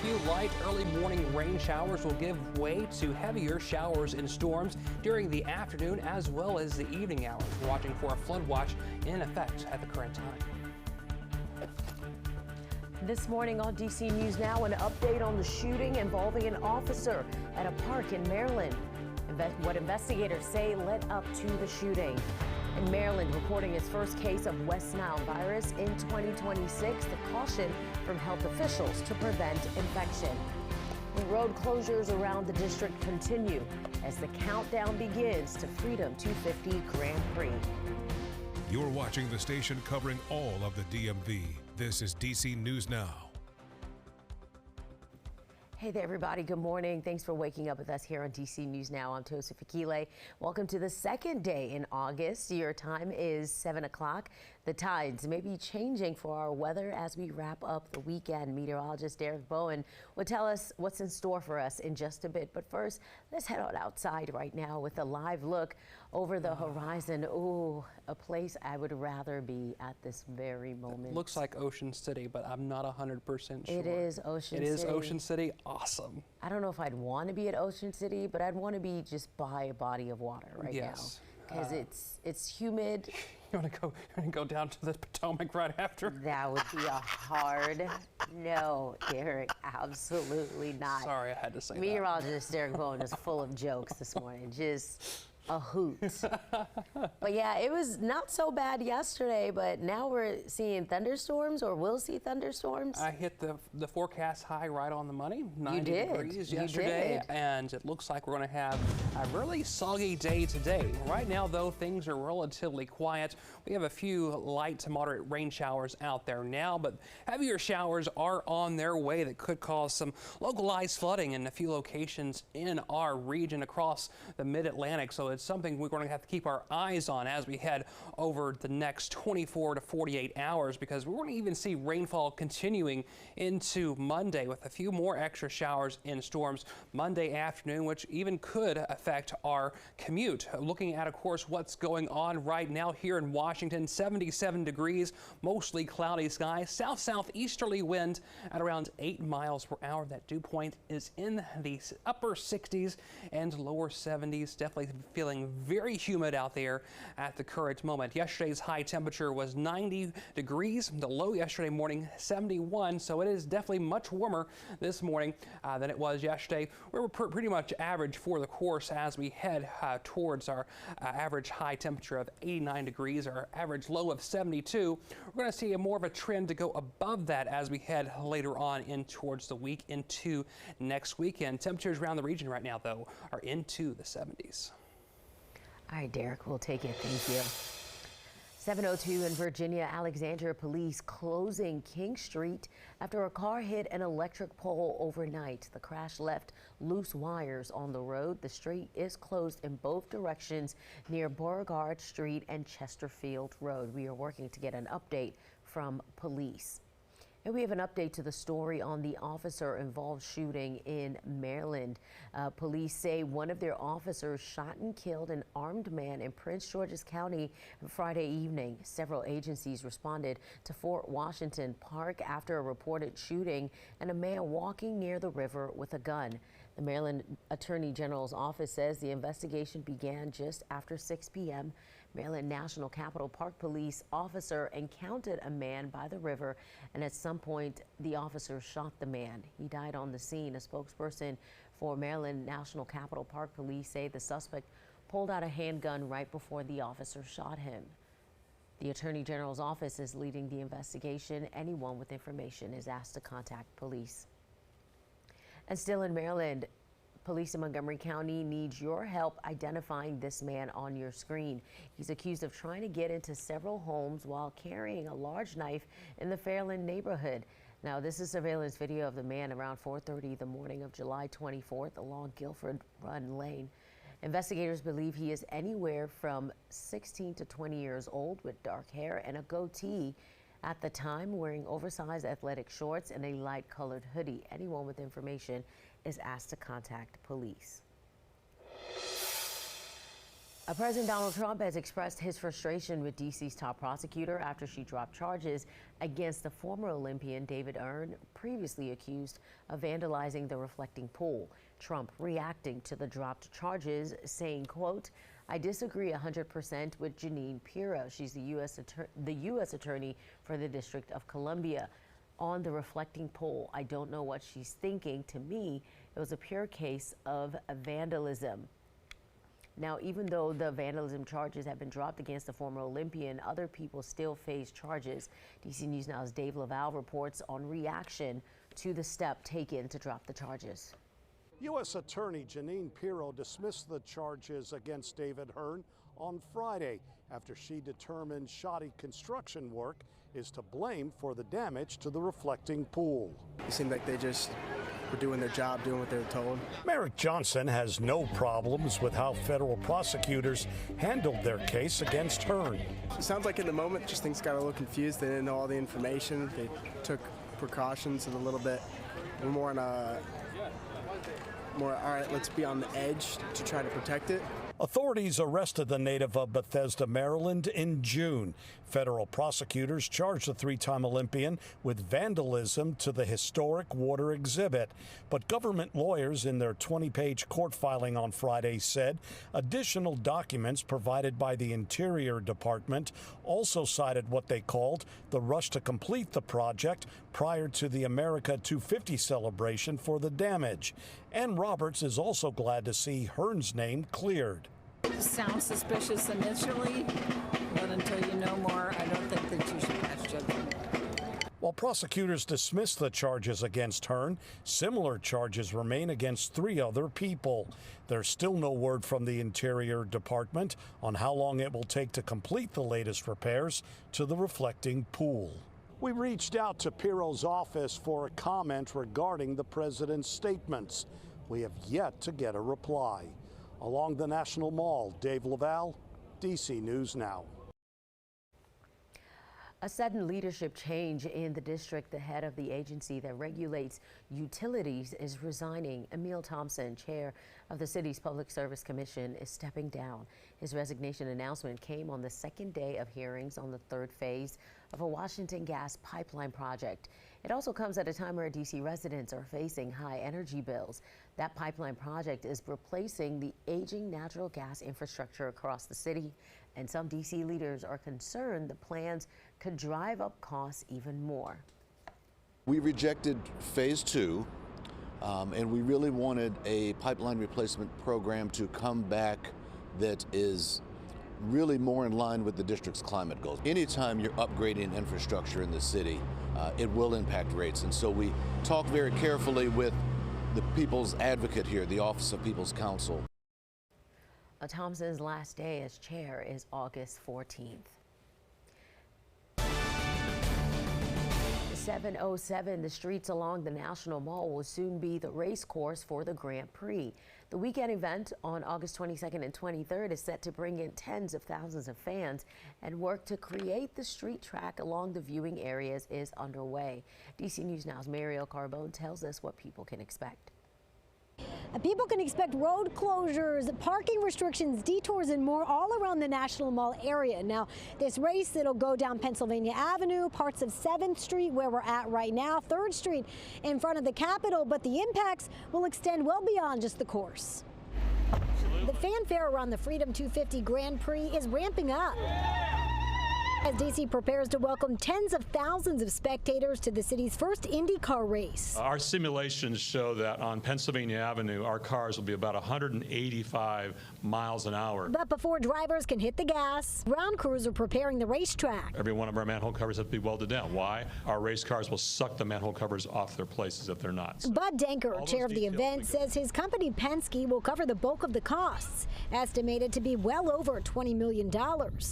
few light early morning rain showers will give way to heavier showers and storms during the afternoon as well as the evening hours. We're watching for a flood watch in effect at the current time. This morning on DC News Now, an update on the shooting involving an officer at a park in Maryland. What investigators say led up to the shooting. In Maryland, reporting its first case of West Nile virus in 2026, the caution from health officials to prevent infection. Road closures around the district continue as the countdown begins to Freedom 250 Grand Prix. You're watching the station covering all of the DMV. This is DC News Now. Hey there, everybody. Good morning. Thanks for waking up with us here on DC News Now. I'm Tosa Fakile. Welcome to the second day in August. Your time is 7 o'clock. The tides may be changing for our weather as we wrap up the weekend. Meteorologist Derek Bowen will tell us what's in store for us in just a bit. But first, let's head on outside right now with a live look over the horizon. Ooh, a place I would rather be at this very moment. It looks like Ocean City, but I'm not 100% sure. It is Ocean City. It is Ocean City. Awesome. I don't know if I'd want to be at Ocean City, but I'd want to be just by a body of water right now. Because it's humid. You want to go down to the Potomac right after? That would be a hard no, Derek. Absolutely not. Sorry, I had to say that. Meteorologist Derek Bowen is full of jokes this morning. Just a hoot. But yeah, it was not so bad yesterday, but now we're seeing thunderstorms, or will see thunderstorms. I hit the forecast high right on the money, 90 degrees You yesterday, did. and it looks like we're going to have a really soggy day today. Right now, though, things are relatively quiet. We have a few light to moderate rain showers out there now, but heavier showers are on their way that could cause some localized flooding in a few locations in our region across the mid-Atlantic. So it's something we're going to have to keep our eyes on as we head over the next 24 to 48 hours, because we're going to even see rainfall continuing into Monday with a few more extra showers and storms Monday afternoon, which even could affect our commute. Looking at, of course, what's going on right now here in Washington, 77 degrees, mostly cloudy skies, south-southeasterly wind at around 8 miles per hour. That dew point is in the upper 60s and lower 70s. Definitely feeling very humid out there at the current moment. Yesterday's high temperature was 90 degrees. The low yesterday morning, 71. So it is definitely much warmer this morning than it was yesterday. We were pretty much average for the course as we head towards our average high temperature of 89 degrees, our average low of 72. We're going to see more of a trend to go above that as we head later on in towards the week into next weekend. Temperatures around the region right now, though, are into the 70s. All right, Derek, we'll take it. Thank you. 7:02 in Virginia, Alexandria police closing King Street after a car hit an electric pole overnight. The crash left loose wires on the road. The street is closed in both directions near Beauregard Street and Chesterfield Road. We are working to get an update from police. And we have an update to the story on the officer-involved shooting in Maryland. Police say one of their officers shot and killed an armed man in Prince George's County Friday evening. Several agencies responded to Fort Washington Park after a reported shooting and a man walking near the river with a gun. The Maryland Attorney General's office says the investigation began just after 6 p.m. Maryland National Capital Park Police officer encountered a man by the river, and at some point the officer shot the man. He died on the scene. A spokesperson for Maryland National Capital Park Police say the suspect pulled out a handgun right before the officer shot him. The Attorney General's office is leading the investigation. Anyone with information is asked to contact police. And still in Maryland, police in Montgomery County needs your help identifying this man on your screen. He's accused of trying to get into several homes while carrying a large knife in the Fairland neighborhood. Now, this is surveillance video of the man around 4:30 the morning of July 24th along Guilford Run Lane. Investigators believe he is anywhere from 16 to 20 years old with dark hair and a goatee. At the time, wearing oversized athletic shorts and a light-colored hoodie. Anyone with information is asked to contact police. President Donald Trump has expressed his frustration with D.C.'s top prosecutor after she dropped charges against the former Olympian David Earn, previously accused of vandalizing the reflecting pool. Trump reacting to the dropped charges, saying, quote, "I disagree 100% with Jeanine Pirro. She's the U.S. attorney for the District of Columbia. On the reflecting pool, I don't know what she's thinking. To me, it was a pure case of vandalism." Now, even though the vandalism charges have been dropped against the former Olympian, other people still face charges. DC News Now's Dave Laval reports on reaction to the step taken to drop the charges. U.S. Attorney Jeanine Pirro dismissed the charges against David Hearn on Friday after she determined shoddy construction work is to blame for the damage to the reflecting pool. It seemed like they just were doing their job, doing what they were told. Merrick Johnson has no problems with how federal prosecutors handled their case against Hearn. It sounds like in the moment, just things got a little confused. They didn't know all the information. They took precautions and a little bit more on a all right, let's be on the edge to try to protect it. Authorities arrested the native of Bethesda, Maryland in June. Federal prosecutors charged the three-time Olympian with vandalism to the historic water exhibit. But government lawyers in their 20-page court filing on Friday said additional documents provided by the Interior Department also cited what they called the rush to complete the project prior to the America 250 celebration for the damage. Ann Roberts is also glad to see Hearn's name cleared. Sounds suspicious initially, but until you know more, I don't think that you should pass judgment. While prosecutors dismissed the charges against Hearn, similar charges remain against 3 other people. There's still no word from the Interior Department on how long it will take to complete the latest repairs to the reflecting pool. We reached out to Pirro's office for a comment regarding the president's statements. We have yet to get a reply. Along the National Mall, Dave Laval, DC News Now. A sudden leadership change in the district. The head of the agency that regulates utilities is resigning. Emil Thompson, chair of the city's Public Service Commission, is stepping down. His resignation announcement came on the second day of hearings on the third phase of a Washington gas pipeline project. It also comes at a time where D.C. residents are facing high energy bills. That pipeline project is replacing the aging natural gas infrastructure across the city, and some D.C. leaders are concerned the plans could drive up costs even more. We rejected phase 2, and we really wanted a pipeline replacement program to come back that is really more in line with the district's climate goals. Anytime you're upgrading infrastructure in the city, it will impact rates. And so we talked very carefully with the People's Advocate here, the Office of People's Counsel. Thompson's last day as chair is August 14th. 7:07, the streets along the National Mall will soon be the race course for the Grand Prix. The weekend event on August 22nd and 23rd is set to bring in tens of thousands of fans, and work to create the street track along the viewing areas is underway. DC News Now's Mariel Carbone tells us what people can expect. People can expect road closures, parking restrictions, detours, and more all around the National Mall area. Now, this race, it'll go down Pennsylvania Avenue, parts of 7th Street, where we're at right now, 3rd Street in front of the Capitol, but the impacts will extend well beyond just the course. The fanfare around the Freedom 250 Grand Prix is ramping up as DC prepares to welcome tens of thousands of spectators to the city's first IndyCar race. Our simulations show that on Pennsylvania Avenue, our cars will be about 185 miles an hour. But before drivers can hit the gas, ground crews are preparing the racetrack. Every one of our manhole covers have to be welded down. Why? Our race cars will suck the manhole covers off their places if they're not. Bud Denker, chair of the event, says his company Penske will cover the bulk of the costs, estimated to be well over $20 million.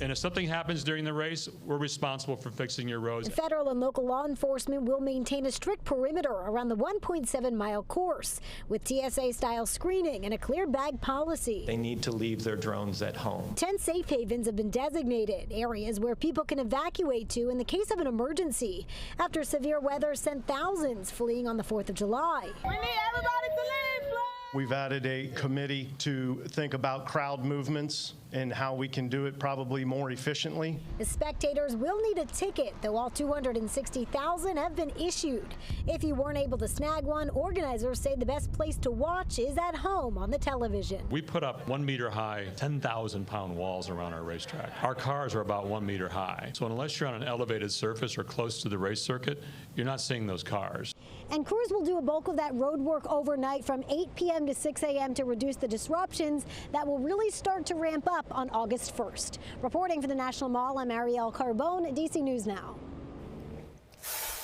And if something happens during the race, we're responsible for fixing your roads. Federal and local law enforcement will maintain a strict perimeter around the 1.7-mile course with TSA-style screening and a clear bag policy. They need to leave their drones at home. 10 safe havens have been designated, areas where people can evacuate to in the case of an emergency, after severe weather sent thousands fleeing on the 4th of July. We need everybody to leave, please. We've added a committee to think about crowd movements and how we can do it probably more efficiently. The spectators will need a ticket, though all 260,000 have been issued. If you weren't able to snag one, organizers say the best place to watch is at home on the television. We put up 1 meter high, 10,000-pound walls around our racetrack. Our cars are about 1 meter high. So unless you're on an elevated surface or close to the race circuit, you're not seeing those cars. And crews will do a bulk of that road work overnight from 8 p.m. to 6 a.m. to reduce the disruptions that will really start to ramp up on August 1st. Reporting for the National Mall, I'm Ariel Carbone, DC News Now.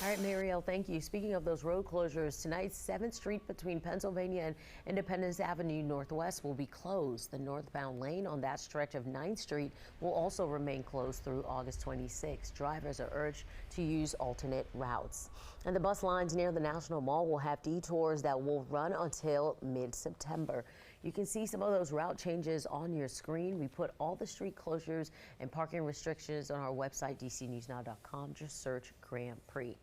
All right, Marielle, thank you. Speaking of those road closures, tonight 7th Street between Pennsylvania and Independence Avenue Northwest will be closed. The northbound lane on that stretch of 9th Street will also remain closed through August 26. Drivers are urged to use alternate routes. And the bus lines near the National Mall will have detours that will run until mid-September. You can see some of those route changes on your screen. We put all the street closures and parking restrictions on our website, dcnewsnow.com. Just search Grand Prix.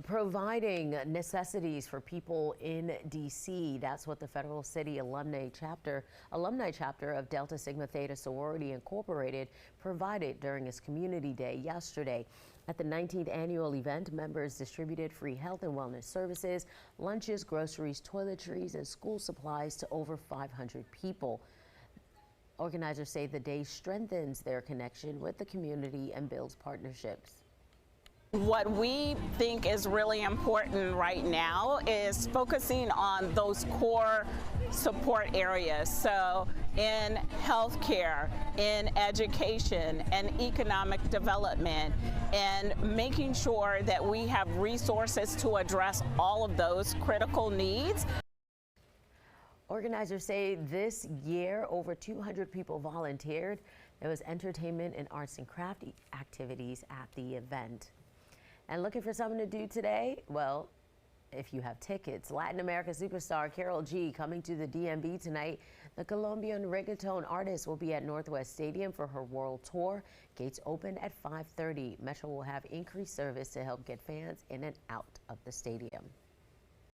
Providing necessities for people in D.C. That's what the Federal City Alumni Chapter of Delta Sigma Theta Sorority Incorporated provided during its Community Day yesterday. At the 19th annual event, members distributed free health and wellness services, lunches, groceries, toiletries, and school supplies to over 500 people. Organizers say the day strengthens their connection with the community and builds partnerships. What we think is really important right now is focusing on those core support areas. So in healthcare, in education, and economic development, and making sure that we have resources to address all of those critical needs. Organizers say this year over 200 people volunteered. There was entertainment and arts and craft activities at the event. And looking for something to do today? Well, if you have tickets, Latin America superstar Karol G coming to the DMV tonight. The Colombian reggaeton artist will be at Northwest Stadium for her world tour. Gates open at 5:30. Metro will have increased service to help get fans in and out of the stadium.